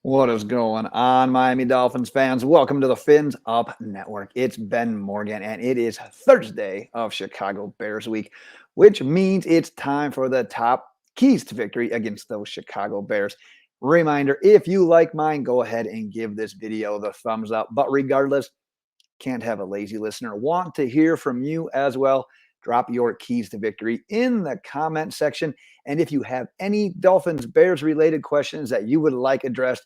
What is going on, Miami Dolphins fans? Welcome to the Fins Up Network. It's Ben Morgan, and it is Thursday of Chicago Bears week, which means it's time for the top keys to victory against those Chicago Bears. Reminder, if you like mine, go ahead and give this video the thumbs up. But regardless, can't have a lazy listener. Want to hear from you as well. Drop your keys to victory in the comment section. And if you have any Dolphins Bears related questions that you would like addressed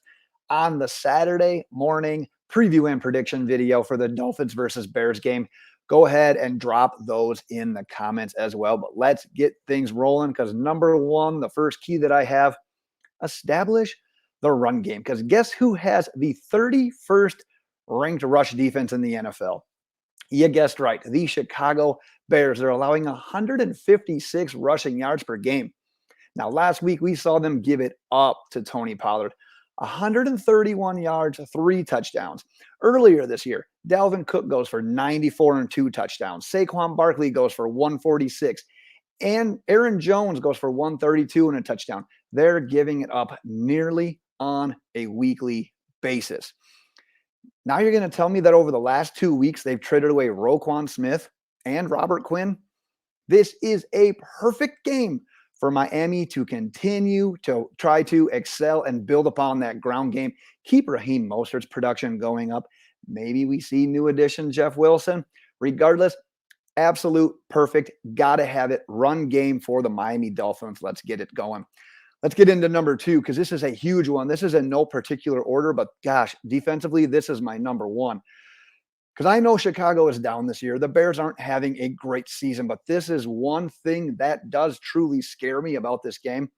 on the Saturday morning preview and prediction video for the Dolphins versus Bears game, go ahead and drop those in the comments as well. But let's get things rolling because number one, the first key that I have, establish the run game. Because guess who has the 31st ranked rush defense in the NFL? You guessed right. The Chicago Bears. They're allowing 156 rushing yards per game. Now, last week, we saw them give it up to Tony Pollard. 131 yards, 3 touchdowns. Earlier this year, Dalvin Cook goes for 94 and 2 touchdowns. Saquon Barkley goes for 146. And Aaron Jones goes for 132 and a touchdown. They're giving it up nearly on a weekly basis. Now you're going to tell me that over the last 2 weeks, they've traded away Roquan Smith and Robert Quinn? This is a perfect game for Miami to continue to try to excel and build upon that ground game. Keep Raheem Mostert's production going up. Maybe we see new addition Jeff Wilson. Regardless, absolute perfect. Got to have it. Run game for the Miami Dolphins. Let's get it going. Let's get into number two because this is a huge one. This is in no particular order, but gosh, defensively, this is my number one. Because I know Chicago is down this year. The Bears aren't having a great season, but this is one thing that does truly scare me about this game.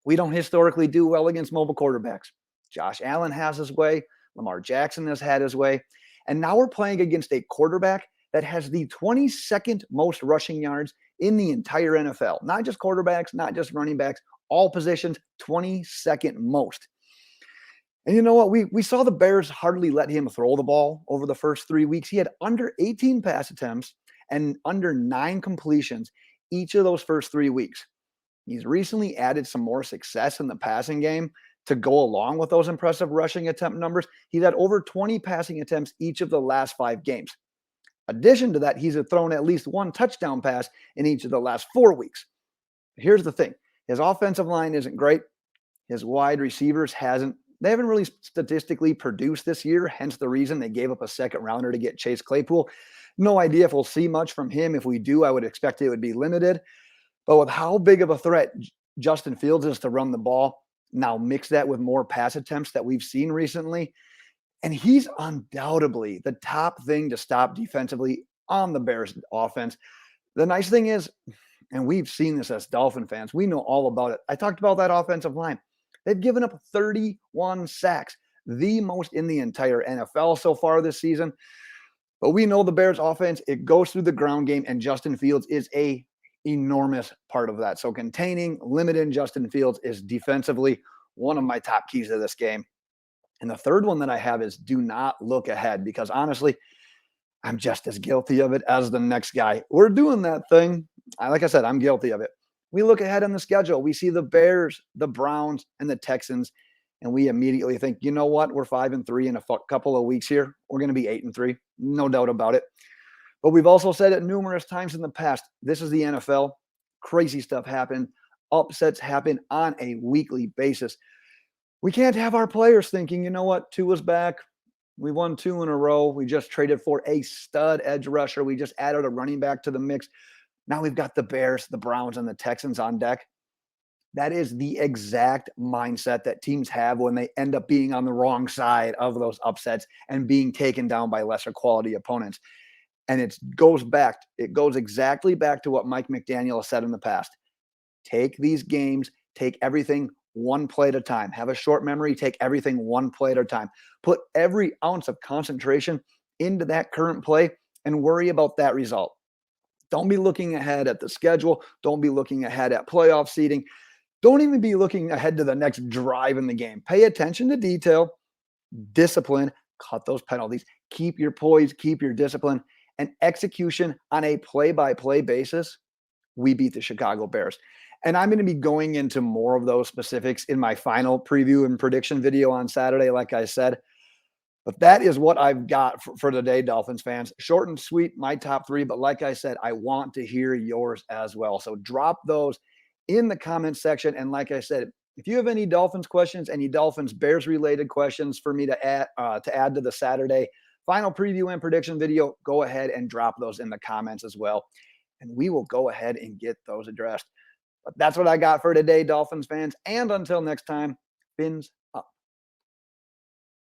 We don't historically do well against mobile quarterbacks. Josh Allen has his way. Lamar Jackson has had his way. And now we're playing against a quarterback that has the 22nd most rushing yards in the entire NFL. Not just quarterbacks, not just running backs, all positions, 22nd most. And you know what? We saw the Bears hardly let him throw the ball over the first 3 weeks. He had under 18 pass attempts and under 9 completions each of those first 3 weeks. He's recently added some more success in the passing game to go along with those impressive rushing attempt numbers. He's had over 20 passing attempts each of the last 5 games. Addition to that, he's thrown at least 1 touchdown pass in each of the last 4 weeks. Here's the thing. His offensive line isn't great. His wide receivers they haven't really statistically produced this year, hence the reason they gave up a second rounder to get Chase Claypool. No idea if we'll see much from him. If we do, I would expect it would be limited. But with how big of a threat Justin Fields is to run the ball, now mix that with more pass attempts that we've seen recently, and he's undoubtedly the top thing to stop defensively on the Bears offense. The nice thing is, and we've seen this as Dolphin fans, we know all about it. I talked about that offensive line. They've given up 31 sacks, the most in the entire NFL so far this season. But we know the Bears offense, it goes through the ground game, and Justin Fields is a enormous part of that. So limiting Justin Fields is defensively one of my top keys to this game. And the third one that I have is do not look ahead, because honestly, I'm just as guilty of it as the next guy. We're doing that thing. Like I said, I'm guilty of it. We look ahead on the schedule. We see the Bears, the Browns, and the Texans, and we immediately think, you know what? We're 5-3 in a couple of weeks here. We're going to be 8-3, no doubt about it. But we've also said it numerous times in the past. This is the NFL. Crazy stuff happens. Upsets happen on a weekly basis. We can't have our players thinking, you know what? Tua's back. We won 2 in a row. We just traded for a stud edge rusher. We just added a running back to the mix. Now we've got the Bears, the Browns, and the Texans on deck. That is the exact mindset that teams have when they end up being on the wrong side of those upsets and being taken down by lesser quality opponents. And it goes exactly back to what Mike McDaniel has said in the past. Take these games, take everything one play at a time. Have a short memory, take everything one play at a time. Put every ounce of concentration into that current play and worry about that result. Don't be looking ahead at the schedule. Don't be looking ahead at playoff seeding. Don't even be looking ahead to the next drive in the game. Pay attention to detail, discipline, cut those penalties, keep your poise, keep your discipline, and execution on a play-by-play basis. We beat the Chicago Bears. And I'm going to be going into more of those specifics in my final preview and prediction video on Saturday, like I said. But that is what I've got for today, Dolphins fans. Short and sweet, my top three. But like I said, I want to hear yours as well. So drop those in the comments section. And like I said, if you have any Dolphins questions, any Dolphins Bears related questions for me to add to the Saturday final preview and prediction video, go ahead and drop those in the comments as well. And we will go ahead and get those addressed. But that's what I got for today, Dolphins fans. And until next time, Fins